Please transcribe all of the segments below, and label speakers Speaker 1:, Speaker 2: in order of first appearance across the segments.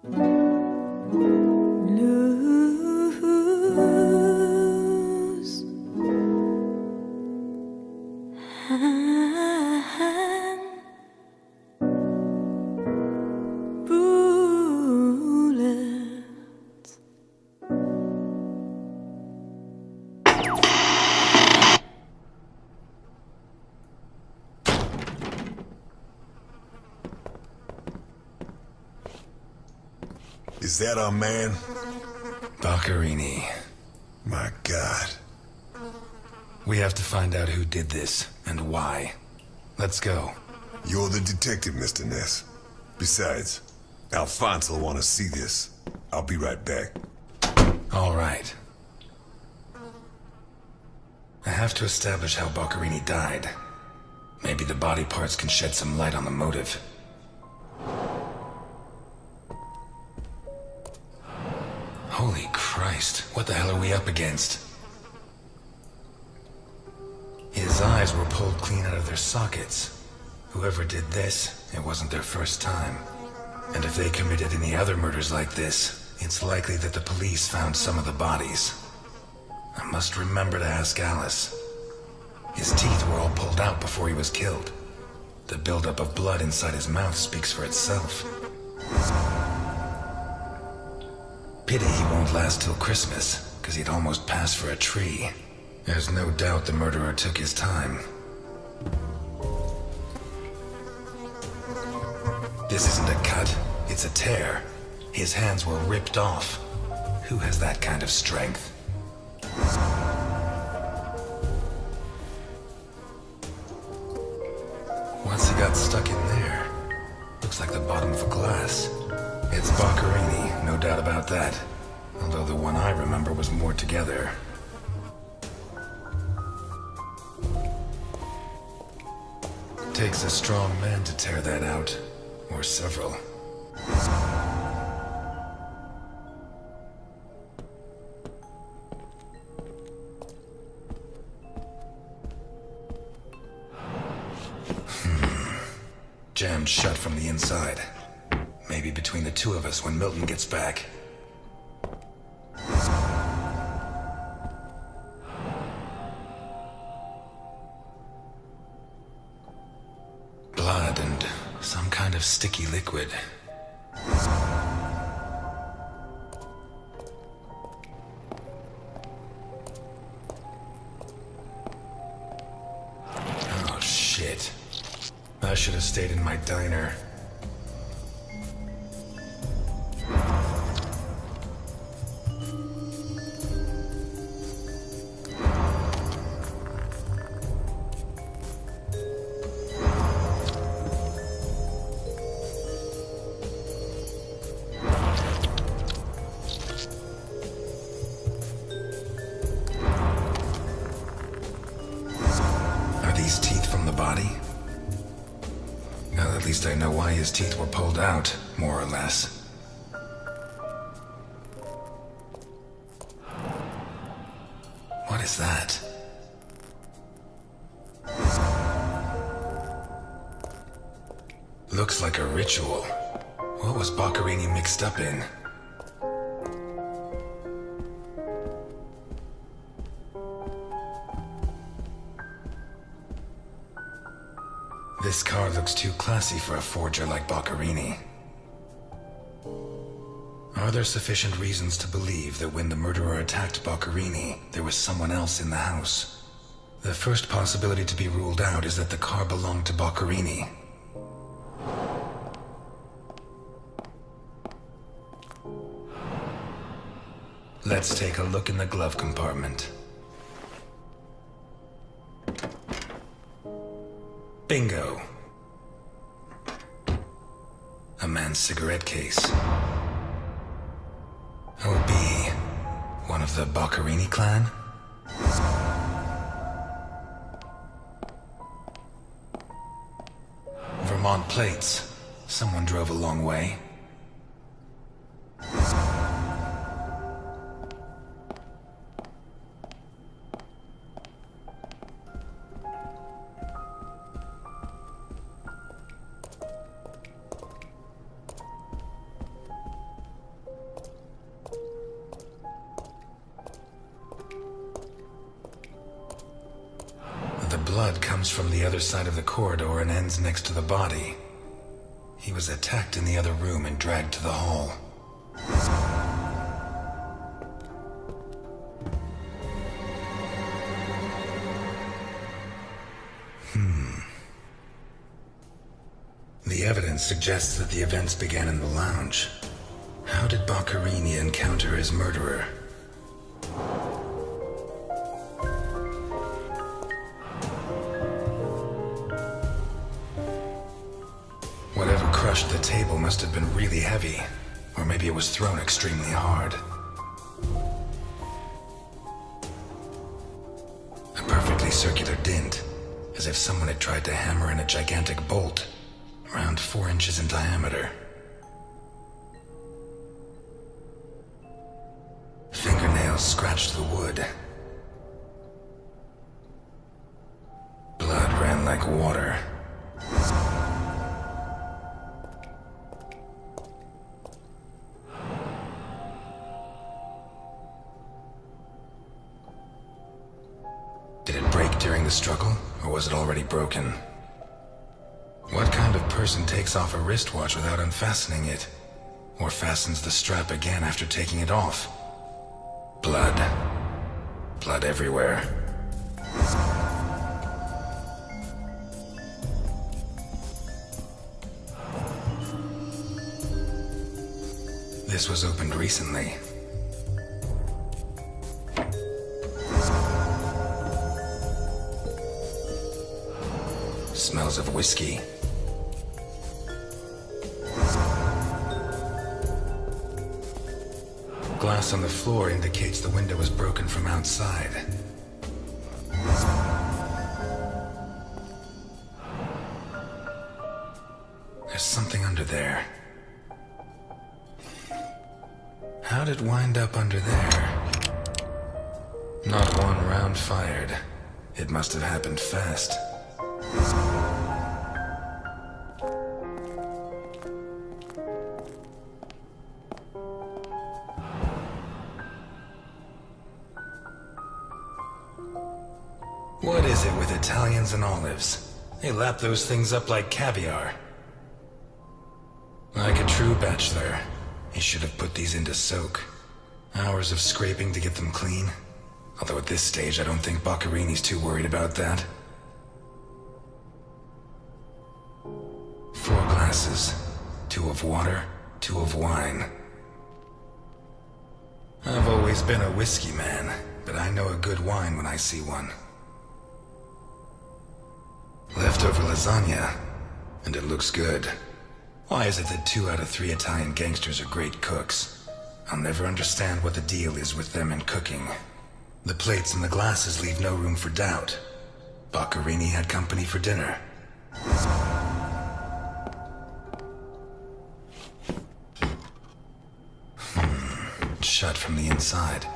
Speaker 1: Lose hand bullets.
Speaker 2: Is that our man?
Speaker 3: Boccherini.
Speaker 2: My God.
Speaker 3: We have to find out who did this, and why. Let's go.
Speaker 2: You're the detective, Mr. Ness. Besides, Alfonso will want to see this. I'll be right back.
Speaker 3: All right. I have to establish how Boccherini died. Maybe the body parts can shed some light on the motive. Holy Christ, what the hell are we up against? His eyes were pulled clean out of their sockets. Whoever did this, it wasn't their first time. And if they committed any other murders like this, it's likely that the police found some of the bodies. I must remember to ask Alice. His teeth were all pulled out before he was killed. The buildup of blood inside his mouth speaks for itself. Pity he won't last till Christmas, because he'd almost passed for a tree. There's no doubt the murderer took his time. This isn't a cut, it's a tear. His hands were ripped off. Who has that kind of strength? Once he got stuck in there, looks like the bottom of a glass. It's Boccherini, no doubt about that. Although the one I remember was more together. Takes a strong man to tear that out. Or several. Jammed shut from the inside. Maybe between the two of us when Milton gets back. Blood and some kind of sticky liquid. Oh, shit. I should have stayed in my diner. These teeth from the body? Well, at least I know why his teeth were pulled out, more or less. What is that? Looks like a ritual. What was Boccherini mixed up in? This car looks too classy for a forger like Boccherini. Are there sufficient reasons to believe that when the murderer attacked Boccherini, there was someone else in the house? The first possibility to be ruled out is that the car belonged to Boccherini. Let's take a look in the glove compartment. Bingo. A man's cigarette case. OB. One of the Boccherini clan? Vermont plates. Someone drove a long way. blood comes from the other side of the corridor and ends next to the body. He was attacked in the other room and dragged to the hall. The evidence suggests that the events began in the lounge. How did Boccherini encounter his murderer? Whatever crushed the table must have been really heavy, or maybe it was thrown extremely hard. A perfectly circular dint, as if someone had tried to hammer in a gigantic bolt, around 4 inches in diameter. Fingernails scratched the wood. Blood ran like water. Did it break during the struggle, or was it already broken? What kind of person takes off a wristwatch without unfastening it? Or fastens the strap again after taking it off? Blood. Blood everywhere. This was opened recently. Smells of whiskey. Glass on the floor indicates the window was broken from outside. There's something under there. How'd it wind up under there? Not one round fired. It must have happened fast. What is it with Italians and olives? They lap those things up like caviar. Like a true bachelor, he should have put these into soak. Hours of scraping to get them clean. Although at this stage, I don't think Boccherini's too worried about that. 4 glasses. 2 of water, 2 of wine. I've always been a whiskey man, but I know a good wine when I see one. Leftover lasagna, and it looks good. Why is it that 2 out of 3 Italian gangsters are great cooks? I'll never understand what the deal is with them in cooking. The plates and the glasses leave no room for doubt. Boccherini had company for dinner. Shut from the inside.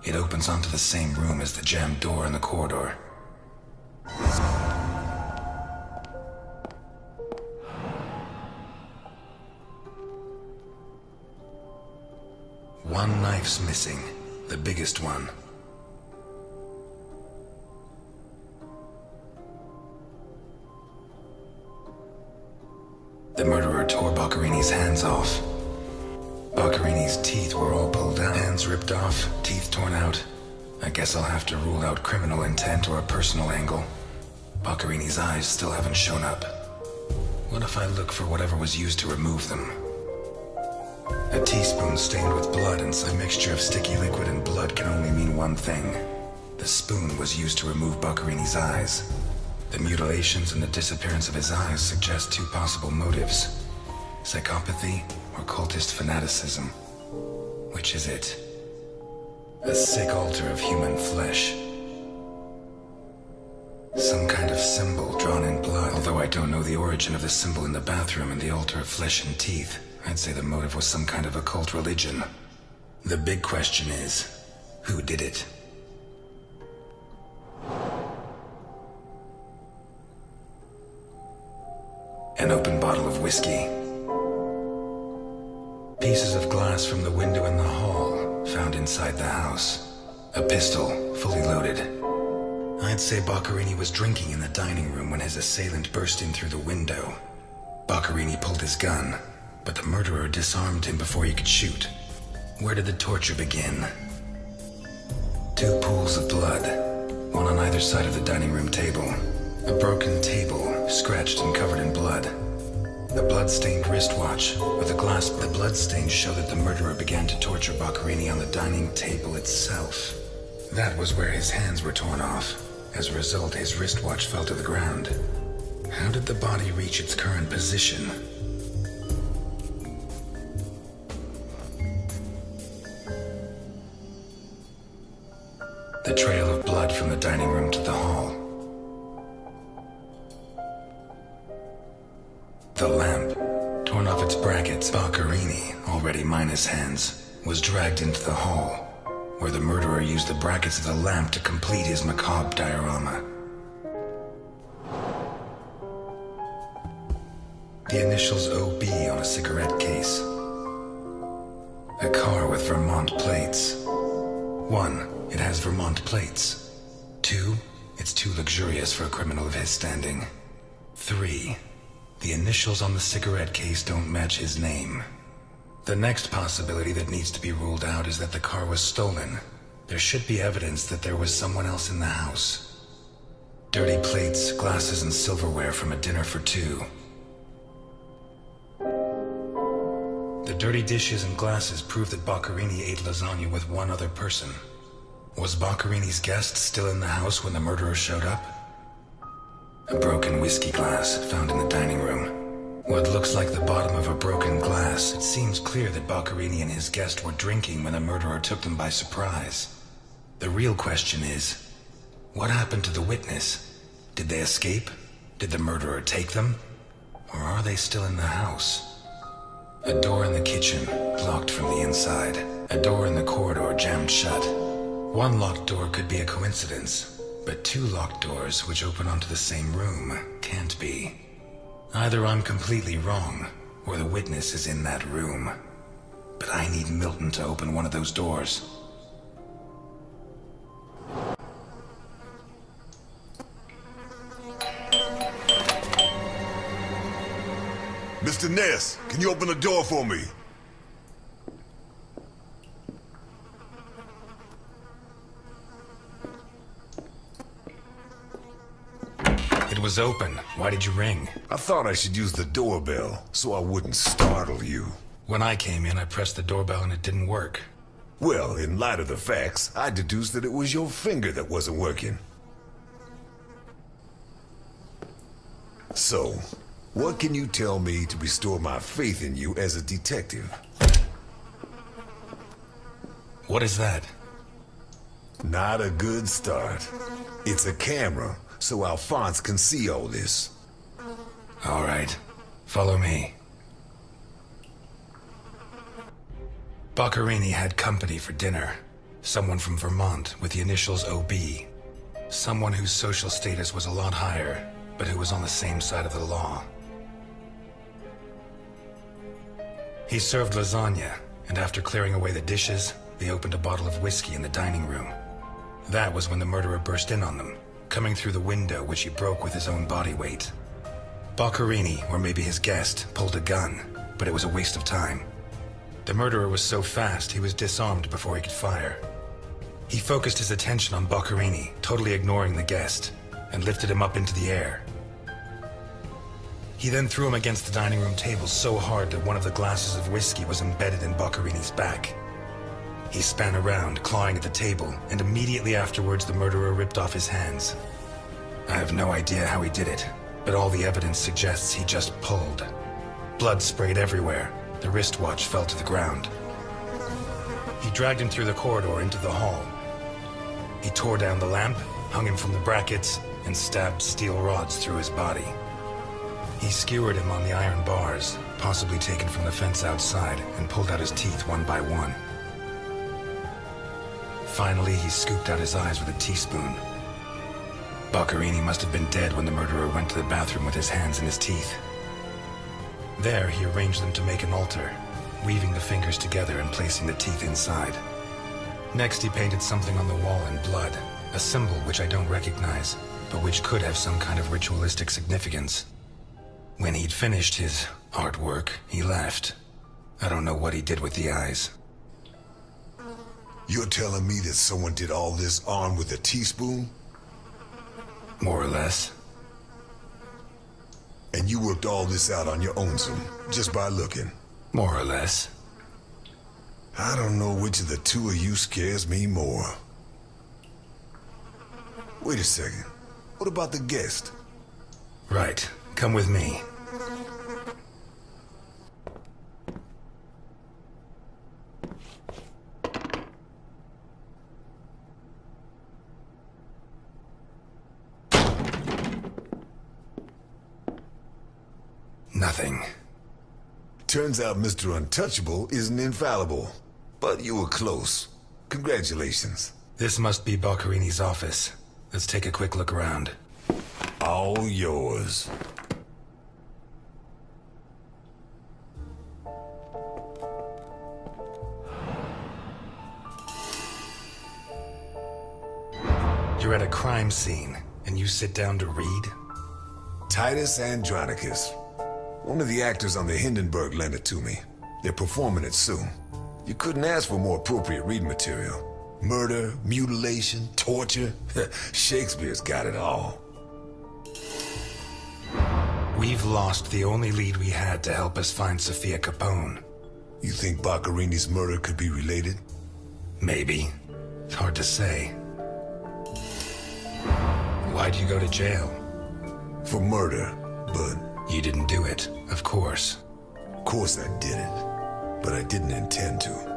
Speaker 3: It opens onto the same room as the jammed door in the corridor. One knife's missing, the biggest one. The murderer tore Boccherini's hands off. Boccherini's teeth were all pulled out, hands ripped off, teeth torn out. I guess I'll have to rule out criminal intent or a personal angle. Boccherini's eyes still haven't shown up. What if I look for whatever was used to remove them? A teaspoon stained with blood and some mixture of sticky liquid and blood can only mean one thing. The spoon was used to remove Boccherini's eyes. The mutilations and the disappearance of his eyes suggest 2 possible motives. Psychopathy or cultist fanaticism. Which is it? A sick altar of human flesh. Some kind of symbol drawn in blood. Although I don't know the origin of the symbol in the bathroom and the altar of flesh and teeth, I'd say the motive was some kind of occult religion. The big question is, who did it? An open bottle of whiskey. Pieces of glass from the window in the hall, found inside the house. A pistol, fully loaded. I'd say Boccherini was drinking in the dining room when his assailant burst in through the window. Boccherini pulled his gun, but the murderer disarmed him before he could shoot. Where did the torture begin? Two pools of blood, one on either side of the dining room table. A broken table, scratched and covered in blood. A blood-stained wristwatch with a glass. The bloodstains show that the murderer began to torture Boccherini on the dining table itself. That was where his hands were torn off. As a result, his wristwatch fell to the ground. How did the body reach its current position? The trail of blood from the dining room to the hall. The lamp, torn off its brackets. Boccherini, already minus hands, was dragged into the hall, where the murderer used the brackets of the lamp to complete his macabre diorama. The initials OB on a cigarette case. A car with Vermont plates. 1, it has Vermont plates. 2, it's too luxurious for a criminal of his standing. 3, the initials on the cigarette case don't match his name. The next possibility that needs to be ruled out is that the car was stolen. There should be evidence that there was someone else in the house. Dirty plates, glasses, and silverware from a dinner for 2. The dirty dishes and glasses prove that Boccherini ate lasagna with one other person. Was Boccherini's guest still in the house when the murderer showed up? A broken whiskey glass found in the dining room. What looks like the bottom of a broken glass. It seems clear that Boccherini and his guest were drinking when the murderer took them by surprise. The real question is, what happened to the witness? Did they escape? Did the murderer take them? Or are they still in the house? A door in the kitchen, locked from the inside. A door in the corridor jammed shut. One locked door could be a coincidence, but 2 locked doors which open onto the same room can't be. Either I'm completely wrong, or the witness is in that room. But I need Milton to open one of those doors.
Speaker 2: Mr. Ness, can you open the door for me?
Speaker 3: It was open. Why did you ring?
Speaker 2: I thought I should use the doorbell so I wouldn't startle you.
Speaker 3: When I came in, I pressed the doorbell and it didn't work.
Speaker 2: Well, in light of the facts, I deduced that it was your finger that wasn't working. So, what can you tell me to restore my faith in you as a detective?
Speaker 3: What is that?
Speaker 2: Not a good start. It's a camera, so Alphonse can see all this.
Speaker 3: All right. Follow me. Boccherini had company for dinner. Someone from Vermont with the initials OB. Someone whose social status was a lot higher, but who was on the same side of the law. He served lasagna, and after clearing away the dishes, they opened a bottle of whiskey in the dining room. That was when the murderer burst in on them, coming through the window which he broke with his own body weight. Boccherini, or maybe his guest, pulled a gun, but it was a waste of time. The murderer was so fast he was disarmed before he could fire. He focused his attention on Boccherini, totally ignoring the guest, and lifted him up into the air. He then threw him against the dining room table so hard that one of the glasses of whiskey was embedded in Boccherini's back. He span around, clawing at the table, and immediately afterwards the murderer ripped off his hands. I have no idea how he did it, but all the evidence suggests he just pulled. Blood sprayed everywhere. The wristwatch fell to the ground. He dragged him through the corridor into the hall. He tore down the lamp, hung him from the brackets, and stabbed steel rods through his body. He skewered him on the iron bars, possibly taken from the fence outside, and pulled out his teeth one by one. Finally, he scooped out his eyes with a teaspoon. Boccherini must have been dead when the murderer went to the bathroom with his hands in his teeth. There, he arranged them to make an altar, weaving the fingers together and placing the teeth inside. Next, he painted something on the wall in blood, A symbol which I don't recognize, but which could have some kind of ritualistic significance. When he'd finished his artwork, he left. I don't know what he did with the eyes.
Speaker 2: You're telling me that someone did all this armed with a teaspoon?
Speaker 3: More or less.
Speaker 2: And you worked all this out on your own, just by looking?
Speaker 3: More or less.
Speaker 2: I don't know which of the two of you scares me more. Wait a second. What about the guest?
Speaker 3: Right. Come with me. Nothing.
Speaker 2: Turns out Mr. Untouchable isn't infallible. But you were close. Congratulations.
Speaker 3: This must be Boccarini's office. Let's take a quick look around.
Speaker 2: All yours.
Speaker 3: You're at a crime scene, and you sit down to read?
Speaker 2: Titus Andronicus. One of the actors on the Hindenburg lent it to me. They're performing it soon. You couldn't ask for more appropriate reading material. Murder, mutilation, torture. Shakespeare's got it all.
Speaker 3: We've lost the only lead we had to help us find Sophia Capone.
Speaker 2: You think Boccarini's murder could be related?
Speaker 3: Maybe. It's hard to say. Why'd you go to jail?
Speaker 2: For murder, but...
Speaker 3: You didn't do it, of course.
Speaker 2: Of course I didn't. But I didn't intend to.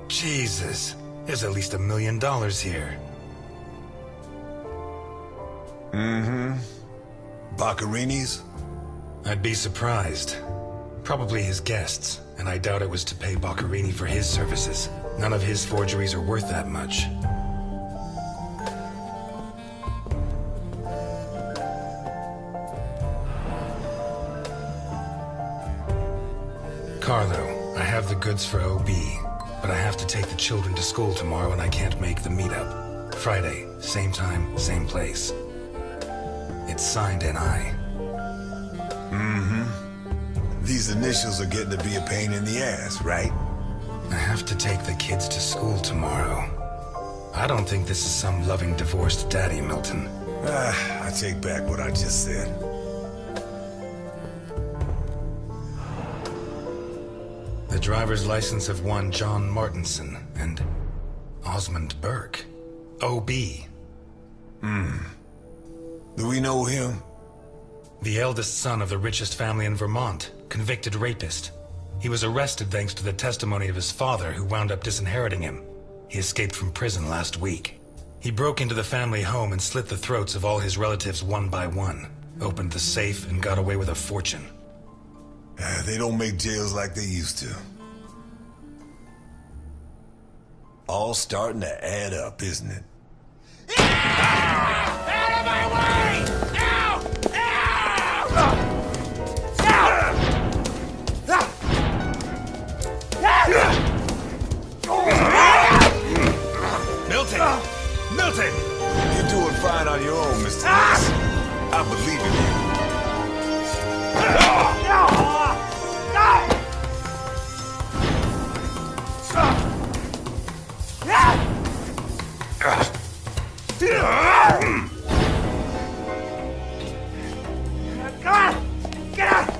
Speaker 3: Jesus, there's at least $1 million here.
Speaker 2: Boccarini's?
Speaker 3: I'd be surprised. Probably his guests, and I doubt it was to pay Boccarini for his services. None of his forgeries are worth that much. Carlo, I have the goods for OB, but I have to take the children to school tomorrow and I can't make the meetup. Friday, same time, same place. It's signed NI.
Speaker 2: These initials are getting to be a pain in the ass, right?
Speaker 3: I have to take the kids to school tomorrow. I don't think this is some loving divorced daddy, Milton.
Speaker 2: I take back what I just said.
Speaker 3: The driver's license of one John Martinson and Osmond Burke. OB.
Speaker 2: Do we know him?
Speaker 3: The eldest son of the richest family in Vermont, convicted rapist. He was arrested thanks to the testimony of his father, who wound up disinheriting him. He escaped from prison last week. He broke into the family home and slit the throats of all his relatives one by one, opened the safe, and got away with a fortune.
Speaker 2: They don't make jails like they used to. All starting to add up, isn't it?
Speaker 1: Out of my way! Ow!
Speaker 3: Milton! Milton!
Speaker 2: You're doing fine on your own, Mr. Ness. I believe in you.
Speaker 1: Get out!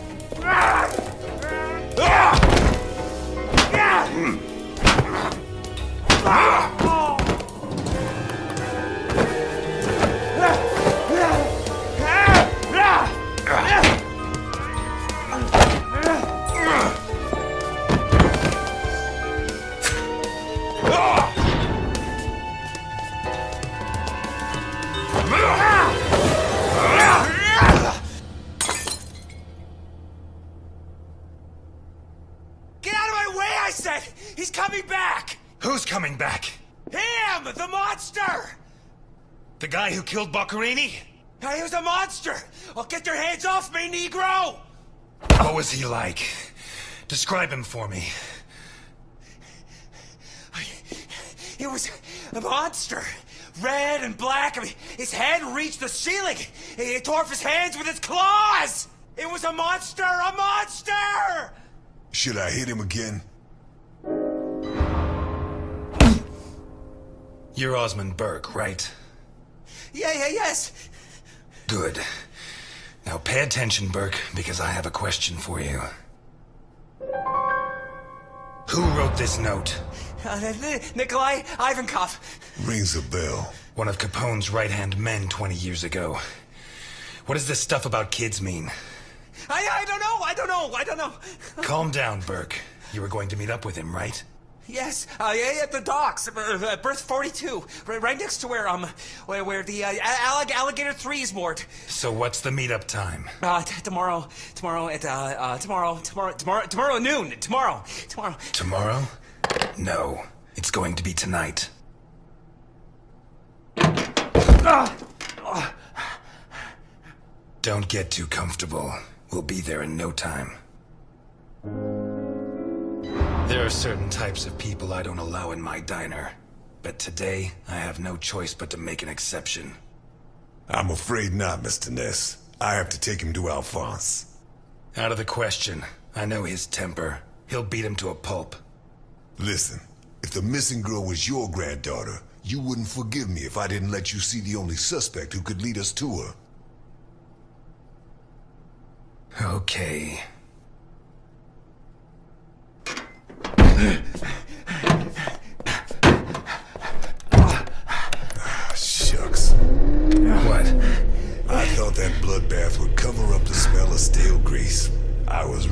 Speaker 3: coming back?
Speaker 1: Him! The monster!
Speaker 3: The guy who killed Boccherini?
Speaker 1: He was a monster! Oh, get your hands off me, Negro!
Speaker 3: What was he like? Describe him for me.
Speaker 1: He was a monster. Red and black. I mean, his head reached the ceiling. He tore off his hands with his claws! It was a monster! A monster!
Speaker 2: Should I hit him again?
Speaker 3: You're Osmond Burke, right?
Speaker 1: Yes.
Speaker 3: Good. Now pay attention, Burke, because I have a question for you. Who wrote this note?
Speaker 1: Nikolai Ivankov.
Speaker 2: Rings a bell.
Speaker 3: One of Capone's right-hand men 20 years ago. What does this stuff about kids mean?
Speaker 1: I don't know.
Speaker 3: Calm down, Burke. You were going to meet up with him, right?
Speaker 1: Yes, at the docks, berth 42, right next to where the Alligator 3 is moored.
Speaker 3: So what's the meetup time?
Speaker 1: Tomorrow at noon. Tomorrow.
Speaker 3: Tomorrow? No. It's going to be tonight. Don't get too comfortable. We'll be there in no time. There are certain types of people I don't allow in my diner. But today, I have no choice but to make an exception.
Speaker 2: I'm afraid not, Mr. Ness. I have to take him to Alphonse.
Speaker 3: Out of the question. I know his temper. He'll beat him to a pulp.
Speaker 2: Listen, if the missing girl was your granddaughter, you wouldn't forgive me if I didn't let you see the only suspect who could lead us to her.
Speaker 3: Okay.
Speaker 2: Shucks.
Speaker 3: What?
Speaker 2: I thought that bloodbath would cover up the smell of stale grease. I was